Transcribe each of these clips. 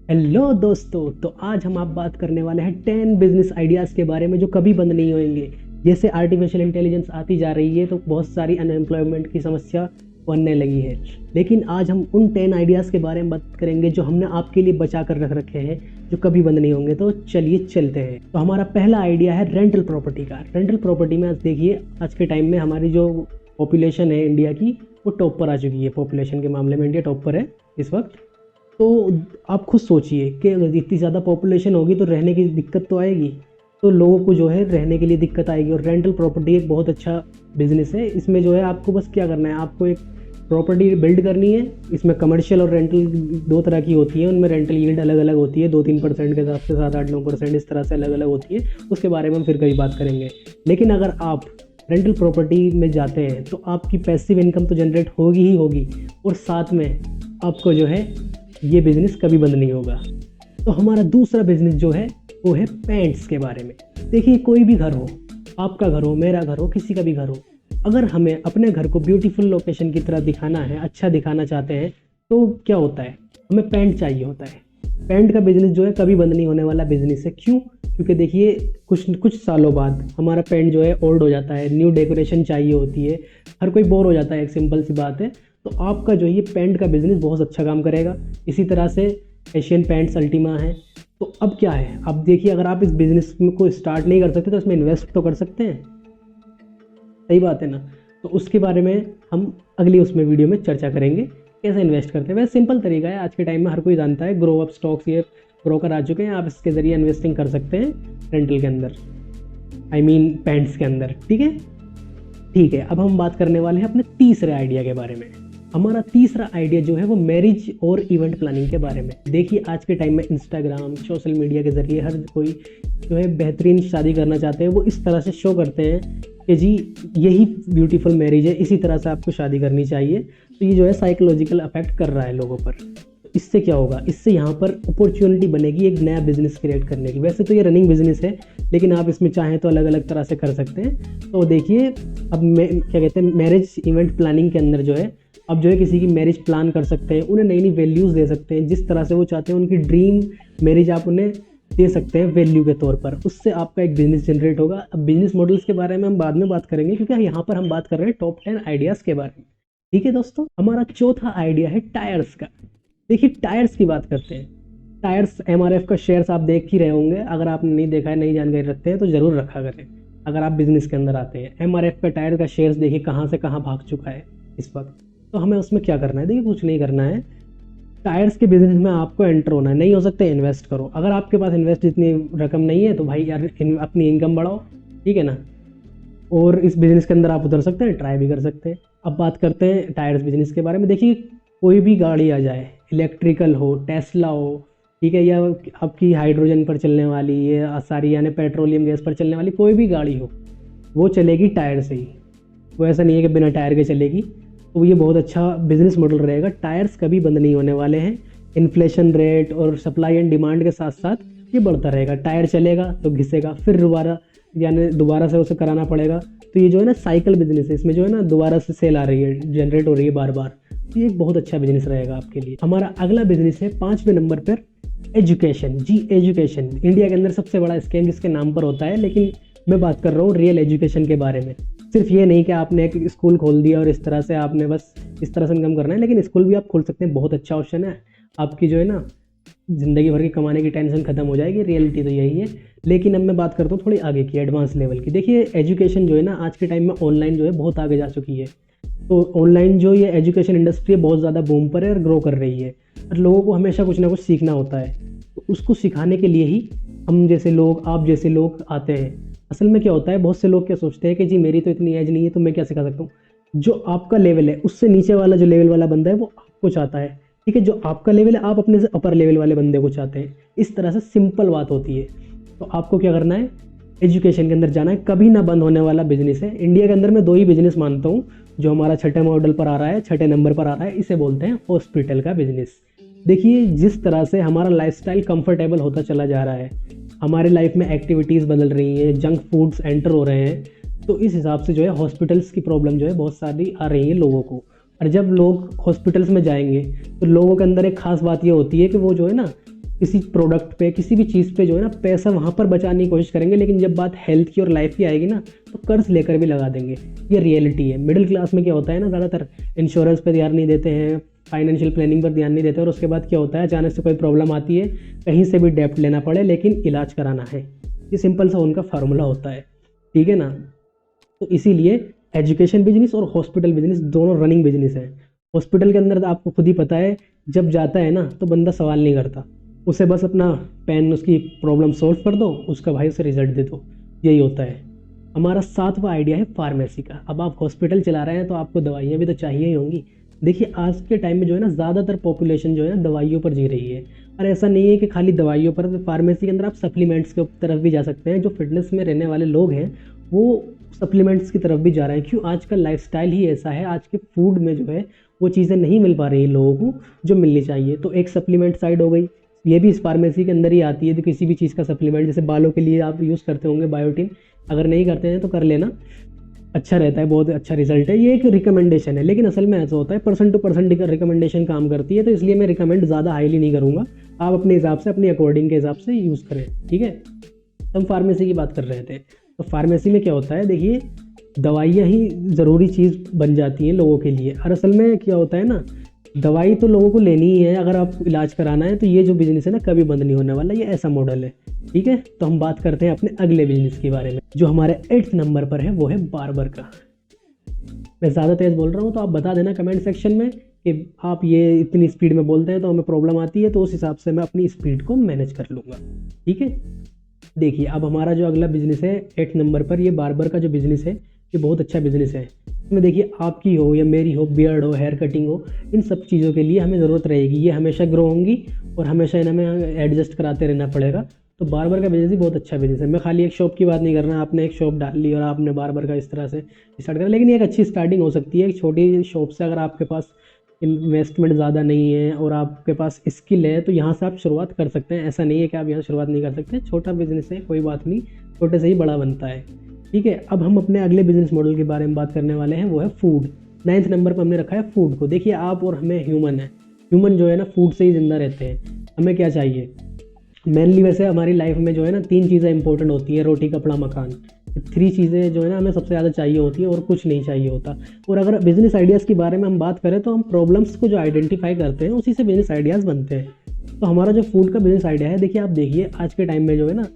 Hello दोस्तों, तो आज हम आप बात करने वाले हैं 10 बिजनेस आइडियाज़ के बारे में जो कभी बंद नहीं होंगे। जैसे आर्टिफिशियल इंटेलिजेंस आती जा रही है तो बहुत सारी अनएम्प्लॉयमेंट की समस्या बनने लगी है। लेकिन आज हम उन 10 आइडियाज़ के बारे में बात करेंगे जो हमने आपके लिए बचा कर रख रखे हैं, जो कभी बंद नहीं होंगे। तो चलिए चलते हैं। तो हमारा पहला आइडिया है रेंटल प्रॉपर्टी का। रेंटल प्रॉपर्टी में आज देखिए, आज के टाइम में हमारी जो पॉपुलेशन है इंडिया की, वो टॉप पर आ चुकी है। पॉपुलेशन के मामले में इंडिया टॉप पर है इस वक्त। तो आप खुद सोचिए कि अगर इतनी ज़्यादा पॉपुलेशन होगी तो रहने की दिक्कत तो आएगी, तो लोगों को जो है रहने के लिए दिक्कत आएगी। और रेंटल प्रॉपर्टी एक बहुत अच्छा बिजनेस है। इसमें जो है आपको बस क्या करना है, आपको एक प्रॉपर्टी बिल्ड करनी है। इसमें कमर्शियल और रेंटल दो तरह की होती है। उनमें रेंटल यील्ड अलग अलग होती है, 2-3% के हिसाब से 7-8-9% इस तरह से अलग अलग होती है। उसके बारे में हम फिर कभी बात करेंगे। लेकिन अगर आप रेंटल प्रॉपर्टी में जाते हैं तो आपकी पैसिव इनकम तो जनरेट होगी ही होगी, और साथ में आपको जो है ये बिज़नेस कभी बंद नहीं होगा। तो हमारा दूसरा बिज़नेस जो है वो है पेंट्स के बारे में। देखिए, कोई भी घर हो, आपका घर हो, मेरा घर हो, किसी का भी घर हो, अगर हमें अपने घर को ब्यूटीफुल लोकेशन की तरह दिखाना है, अच्छा दिखाना चाहते हैं, तो क्या होता है, हमें पेंट चाहिए होता है। पेंट का बिज़नेस जो है कभी बंद नहीं होने वाला बिज़नेस है। क्यों? क्योंकि देखिए, कुछ सालों बाद हमारा पेंट जो है ओल्ड हो जाता है, न्यू डेकोरेशन चाहिए होती है, हर कोई बोर हो जाता है। एक सिंपल सी बात है। तो आपका जो ये पेंट का बिज़नेस बहुत अच्छा काम करेगा। इसी तरह से एशियन पेंट्स अल्टीमा है। तो अब क्या है, अब देखिए, अगर आप इस बिज़नेस को स्टार्ट नहीं कर सकते तो इसमें इन्वेस्ट तो कर सकते हैं। सही बात है ना? तो उसके बारे में हम अगली उसमें वीडियो में चर्चा करेंगे, कैसे इन्वेस्ट करते हैं। वैसे सिंपल तरीका है, आज के टाइम में हर कोई जानता है। ग्रो अप स्टॉक्स, ये ब्रोकर आ चुके हैं, आप इसके ज़रिए इन्वेस्टिंग कर सकते हैं रेंटल के अंदर, पेंट्स के अंदर। ठीक है, अब हम बात करने वाले हैं अपने तीसरे आइडिया के बारे में। हमारा तीसरा आइडिया जो है वो मैरिज और इवेंट प्लानिंग के बारे में। देखिए, आज के टाइम में इंस्टाग्राम, सोशल मीडिया के ज़रिए हर कोई जो है बेहतरीन शादी करना चाहते हैं। वो इस तरह से शो करते हैं कि जी यही ब्यूटीफुल मैरिज है, इसी तरह से आपको शादी करनी चाहिए। तो ये जो है साइकोलॉजिकल अफेक्ट कर रहा है लोगों पर। इससे क्या होगा, इससे यहाँ पर अपॉर्चुनिटी बनेगी एक नया बिजनेस क्रिएट करने की। वैसे तो ये रनिंग बिजनेस है, लेकिन आप इसमें चाहें तो अलग अलग तरह से कर सकते हैं। तो देखिए, अब क्या कहते हैं, मैरिज इवेंट प्लानिंग के अंदर जो है, अब जो है किसी की मैरिज प्लान कर सकते हैं, उन्हें नई नई वैल्यूज़ दे सकते हैं। जिस तरह से वो चाहते हैं, उनकी ड्रीम मैरिज आप उन्हें दे सकते हैं वैल्यू के तौर पर। उससे आपका एक बिजनेस जनरेट होगा। अब बिजनेस मॉडल्स के बारे में हम बाद में बात करेंगे, क्योंकि यहाँ पर हम बात कर रहे हैं टॉप 10 आइडियाज़ के बारे में। ठीक है दोस्तों, हमारा चौथा आइडिया है टायर्स का। देखिए, टायर्स की बात करते हैं। टायर्स MRF का शेयर्स आप देख ही रहे होंगे। अगर आपने नहीं देखा है, नई जानकारी रखते हैं, तो ज़रूर रखा करें अगर आप बिजनेस के अंदर आते हैं। MRF का टायर का शेयर्स देखिए कहाँ से कहाँ भाग चुका है इस वक्त। तो हमें उसमें क्या करना है, देखिए कुछ नहीं करना है। टायर्स के बिजनेस में आपको एंटर होना है। नहीं हो सकते, इन्वेस्ट करो। अगर आपके पास इन्वेस्ट जितनी रकम नहीं है तो भाई यार अपनी इनकम बढ़ाओ, ठीक है ना। और इस बिज़नेस के अंदर आप उतर सकते हैं, ट्राई भी कर सकते हैं। अब बात करते हैं टायर्स बिजनेस के बारे में। देखिए, कोई भी गाड़ी आ जाए, इलेक्ट्रिकल हो, टेस्ला हो, ठीक है, या आपकी हाइड्रोजन पर चलने वाली, ये सारी यानी पेट्रोलियम गैस पर चलने वाली कोई भी गाड़ी हो, वो चलेगी टायर से ही। वो ऐसा नहीं है कि बिना टायर के चलेगी। तो ये बहुत अच्छा बिजनेस मॉडल रहेगा। टायर्स कभी बंद नहीं होने वाले हैं। इन्फ्लेशन रेट और सप्लाई एंड डिमांड के साथ साथ ये बढ़ता रहेगा। टायर चलेगा तो घिसेगा, फिर दोबारा से उसे कराना पड़ेगा। तो ये जो है ना साइकिल बिजनेस है, इसमें जो है ना दोबारा से सेल आ रही है, जनरेट हो रही है बार बार। तो ये एक बहुत अच्छा बिजनेस रहेगा आपके लिए। हमारा अगला बिजनेस है 5वें नंबर पर एजुकेशन। जी, एजुकेशन इंडिया के अंदर सबसे बड़ा स्कैम जिसके नाम पर होता है, लेकिन मैं बात कर रहा हूँ रियल एजुकेशन के बारे में। सिर्फ ये नहीं कि आपने एक स्कूल खोल दिया और इस तरह से आपने बस इस तरह से इनकम करना है, लेकिन स्कूल भी आप खोल सकते हैं। बहुत अच्छा ऑप्शन है। आपकी जो है ना ज़िंदगी भर की कमाने की टेंशन खत्म हो जाएगी। रियलिटी तो यही है। लेकिन अब मैं बात करता हूँ थोड़ी आगे की, एडवांस लेवल की। देखिए, एजुकेशन जो है ना आज के टाइम में ऑनलाइन जो है बहुत आगे जा चुकी है। तो ऑनलाइन जो ये एजुकेशन इंडस्ट्री है बहुत ज़्यादा बूम पर है और ग्रो कर रही है। और लोगों को हमेशा कुछ ना कुछ सीखना होता है। तो उसको सिखाने के लिए ही हम जैसे लोग, आप जैसे लोग आते हैं। असल में क्या होता है, बहुत से लोग क्या सोचते हैं कि जी मेरी तो इतनी एज नहीं है, तो मैं क्या सिखा सकता हूँ। जो आपका लेवल है उससे नीचे वाला जो लेवल वाला बंदा है वो आपको चाहता है, ठीक है। जो आपका लेवल है आप अपने से अपर लेवल वाले बंदे को चाहते हैं। इस तरह से सिंपल बात होती है। तो आपको क्या करना है, एजुकेशन के अंदर जाना है। कभी ना बंद होने वाला बिजनेस है। इंडिया के अंदर मैं 2 ही बिजनेस मानता हूँ जो हमारा छठे मॉडल पर आ रहा है, छठे नंबर पर आ रहा है। इसे बोलते हैं हॉस्पिटल का बिजनेस। देखिए, जिस तरह से हमारा लाइफस्टाइल कंफर्टेबल होता चला जा रहा है, हमारे लाइफ में एक्टिविटीज़ बदल रही हैं, जंक फूड्स एंटर हो रहे हैं, तो इस हिसाब से जो है हॉस्पिटल्स की प्रॉब्लम जो है बहुत सारी आ रही है लोगों को। और जब लोग हॉस्पिटल्स में जाएंगे तो लोगों के अंदर एक खास बात ये होती है कि वो जो है ना किसी प्रोडक्ट पे, किसी भी चीज़ पे जो है ना पैसा वहाँ पर बचाने की कोशिश करेंगे, लेकिन जब बात हेल्थ की और लाइफ की आएगी ना तो कर्ज लेकर भी लगा देंगे। ये रियलिटी है। मिडिल क्लास में क्या होता है ना, ज़्यादातर इंश्योरेंस पे ध्यान नहीं देते हैं, फाइनेंशियल प्लानिंग पर ध्यान नहीं देते, और उसके बाद क्या होता है, अचानक से कोई प्रॉब्लम आती है, कहीं से भी डेप्ट लेना पड़े लेकिन इलाज कराना है। ये सिंपल सा उनका फार्मूला होता है, ठीक है ना। तो इसीलिए एजुकेशन बिजनेस और हॉस्पिटल बिजनेस दोनों रनिंग बिजनेस है। हॉस्पिटल के अंदर आपको खुद ही पता है, जब जाता है ना तो बंदा सवाल नहीं करता, उसे बस अपना पेन, उसकी प्रॉब्लम सॉल्व कर दो, उसका भाई उसे रिजल्ट दे दो, यही होता है। हमारा 7वां आइडिया है फार्मेसी का। अब आप हॉस्पिटल चला रहे हैं तो आपको दवाइयाँ भी तो चाहिए ही होंगी। देखिए आज के टाइम में जो है ना ज़्यादातर पॉपुलेशन जो है ना दवाइयों पर जी रही है, और ऐसा नहीं है कि खाली दवाइयों पर। फार्मेसी के अंदर आप सप्लीमेंट्स की तरफ भी जा सकते हैं। जो फिटनेस में रहने वाले लोग हैं वो सप्लीमेंट्स की तरफ भी जा रहे हैं। क्यों? आज का लाइफस्टाइल ही ऐसा है, आज के फूड में जो है वो चीज़ें नहीं मिल पा रही हैं लोगों को जो मिलनी चाहिए। तो एक सप्लीमेंट साइड हो गई, ये भी इस फार्मेसी के अंदर ही आती है। तो किसी भी चीज़ का सप्लीमेंट, जैसे बालों के लिए आप यूज़ करते होंगे बायोटिन, अगर नहीं करते हैं तो कर लेना, अच्छा रहता है, बहुत अच्छा रिजल्ट है। ये एक रिकमेंडेशन है, लेकिन असल में ऐसा होता है पर्सन टू पर्सन रिकमेंडेशन काम करती है, तो इसलिए मैं रिकमेंड ज़्यादा हाईली नहीं करूँगा। आप अपने हिसाब से, अपने अकॉर्डिंग के हिसाब से यूज़ करें, ठीक है। हम फार्मेसी की बात कर रहे थे, तो फार्मेसी में क्या होता है, देखिए दवाइयाँ ही ज़रूरी चीज़ बन जाती हैं लोगों के लिए। और असल में क्या होता है ना, दवाई तो लोगों को लेनी ही है अगर आप इलाज कराना है, तो ये जो बिज़नेस है ना कभी बंद नहीं होने वाला, ये ऐसा मॉडल है, ठीक है। तो हम बात करते हैं अपने अगले बिजनेस के बारे में, जो हमारे 8th नंबर पर है, वो है बार्बर का। मैं ज़्यादा तेज़ बोल रहा हूँ तो आप बता देना कमेंट सेक्शन में कि आप ये इतनी स्पीड में बोलते हैं तो हमें प्रॉब्लम आती है, तो उस हिसाब से मैं अपनी स्पीड को मैनेज कर लूँगा, ठीक है। देखिए अब हमारा जो अगला बिजनेस है 8 नंबर पर, ये बार्बर का जो बिज़नेस है ये बहुत अच्छा बिज़नेस है। इसमें देखिए आपकी हो या मेरी हो, बियर्ड हो, हेयर कटिंग हो, इन सब चीज़ों के लिए हमें ज़रूरत रहेगी। ये हमेशा ग्रो होंगी और हमेशा इन्हें हमें एडजस्ट कराते रहना पड़ेगा। तो बार्बर का बिज़नेस ही बहुत अच्छा बिज़नेस है। मैं खाली एक शॉप की बात नहीं कर रहा, आपने एक शॉप डाल ली और आपने बार्बर का इस तरह से स्टार्ट करा, लेकिन ये एक अच्छी स्टार्टिंग हो सकती है एक छोटी शॉप से। अगर आपके पास इन्वेस्टमेंट ज़्यादा नहीं है और आपके पास स्किल है तो यहाँ से आप शुरुआत कर सकते हैं। ऐसा नहीं है कि आप यहाँ शुरुआत नहीं कर सकते, छोटा बिजनेस है, कोई बात नहीं, छोटे से ही बड़ा बनता है, ठीक है। अब हम अपने अगले बिजनेस मॉडल के बारे में बात करने वाले हैं, वो है फूड। 9th नंबर पर हमने रखा है फूड को। देखिए आप और हमें ह्यूमन है, ह्यूमन जो है ना फूड से ही ज़िंदा रहते हैं। हमें क्या चाहिए मेनली, वैसे हमारी लाइफ में जो है ना 3 चीज़ें इंपॉर्टेंट होती है, रोटी कपड़ा मकान। 3 चीज़ें जो है ना हमें सबसे ज़्यादा चाहिए होती है और कुछ नहीं चाहिए होता। और अगर बिजनेस आइडियाज़ के बारे में हम बात करें तो हम प्रॉब्लम्स को जो आइडेंटिफाई करते हैं उसी से बिजनेस आइडियाज़ बनते हैं। तो हमारा जो फूड का बिजनेस आइडिया है, देखिए आप देखिए आज के टाइम में जो है ना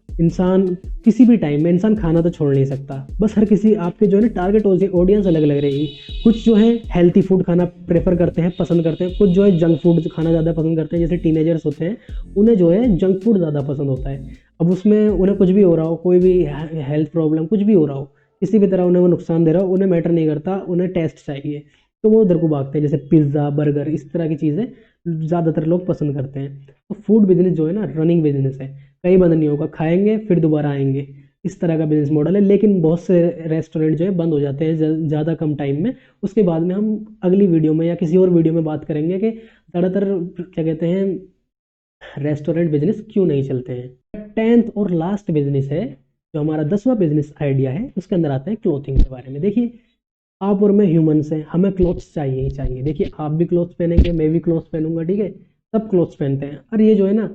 इंसान, किसी भी टाइम में इंसान खाना तो छोड़ नहीं सकता। बस हर किसी आपके जो है ना टारगेट ऑडियंस अलग अलग रहेगी। कुछ जो है हेल्थी फूड खाना प्रेफर करते हैं, पसंद करते हैं, कुछ जो है जंक फूड खाना ज़्यादा पसंद करते हैं। जैसे टीनेजर्स होते हैं उन्हें जो है जंक फूड ज़्यादा पसंद होता है। अब उसमें उन्हें कुछ भी हो रहा हो, कोई भी हेल्थ प्रॉब्लम कुछ भी हो रहा हो, किसी भी तरह उन्हें वो नुकसान दे रहा हो, उन्हें मैटर नहीं करता, उन्हें टेस्ट चाहिए, तो वो उधर को भागते हैं। जैसे पिज़्ज़ा, बर्गर, इस तरह की चीज़ें ज़्यादातर लोग पसंद करते हैं। तो फूड बिजनेस जो है ना रनिंग बिजनेस है, कहीं बंद नहीं होगा, खाएंगे फिर दोबारा आएंगे, इस तरह का बिजनेस मॉडल है। लेकिन बहुत से रेस्टोरेंट जो है बंद हो जाते हैं ज़्यादा कम टाइम में। उसके बाद में हम अगली वीडियो में या किसी और वीडियो में बात करेंगे कि ज़्यादातर क्या कहते हैं रेस्टोरेंट बिजनेस क्यों नहीं चलते हैं। 10th और लास्ट बिजनेस है जो हमारा 10वां बिजनेस आइडिया है, उसके अंदर आते हैं क्लोथिंग के बारे में। देखिए आप और मैं ह्यूमन्स हैं, हमें क्लोथ्स चाहिए ही चाहिए। देखिए आप भी क्लोथ्स पहनेंगे, मैं भी क्लोथ्स पहनूंगा, ठीक है, सब क्लोथ्स पहनते हैं। और ये जो है ना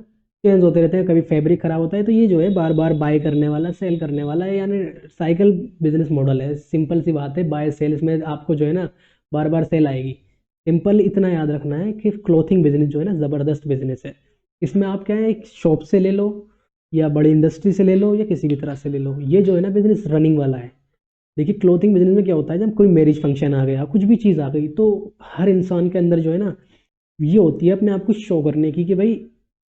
चेंज होते रहते हैं, कभी फैब्रिक खराब होता है, तो ये जो है बार बार बाय करने वाला, सेल करने वाला है, यानी साइकिल बिजनेस मॉडल है। सिंपल सी बात है, बाय सेल, इसमें आपको जो है ना बार बार सेल आएगी। सिंपल इतना याद रखना है कि क्लोथिंग बिजनेस जो है ना ज़बरदस्त बिजनेस है। इसमें आप क्या है, एक शॉप से ले लो या बड़ी इंडस्ट्री से ले लो या किसी भी तरह से ले लो, ये जो है ना बिजनेस रनिंग वाला है। देखिए क्लोथिंग बिजनेस में क्या होता है, जब कोई मैरिज फंक्शन आ गया, कुछ भी चीज़ आ गई, तो हर इंसान के अंदर जो है ना ये होती है अपने आप को शो करने की कि भाई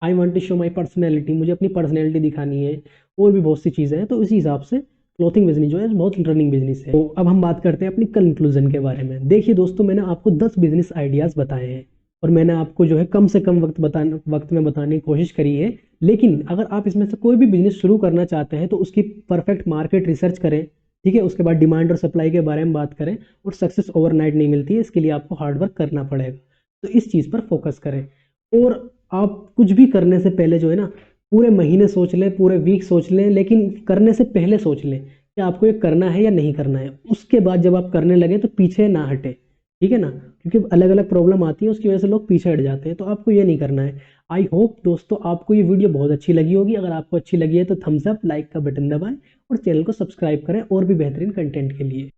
I want to show my personality, मुझे अपनी पर्सनैलिटी दिखानी है, और भी बहुत सी चीज़ें हैं। तो इसी हिसाब से क्लोथिंग बिजनेस जो है बहुत रनिंग बिजनेस है। तो अब हम बात करते हैं अपनी कंक्लूजन के बारे में। देखिए दोस्तों, मैंने आपको 10 बिजनेस आइडियाज़ बताए हैं और मैंने आपको जो है कम से कम वक्त में बताने की कोशिश करी है। लेकिन अगर आप इसमें से कोई भी बिजनेस शुरू करना चाहते हैं तो उसकी परफेक्ट मार्केट रिसर्च करें, ठीक है। उसके बाद डिमांड और सप्लाई के बारे में बात करें। और सक्सेस ओवरनाइट नहीं मिलती है, इसके लिए आपको हार्डवर्क करना पड़ेगा। तो इस चीज़ पर फोकस करें। और आप कुछ भी करने से पहले जो है ना पूरे महीने सोच लें, पूरे वीक सोच लें, लेकिन करने से पहले सोच लें कि आपको ये करना है या नहीं करना है। उसके बाद जब आप करने लगे तो पीछे ना हटे, ठीक है ना, क्योंकि अलग अलग प्रॉब्लम आती है, उसकी वजह से लोग पीछे हट जाते हैं। तो आपको ये नहीं करना है। आई होप दोस्तों आपको ये वीडियो बहुत अच्छी लगी होगी। अगर आपको अच्छी लगी है तो थम्स अप, लाइक का बटन दबाएं और चैनल को सब्सक्राइब करें और भी बेहतरीन कंटेंट के लिए।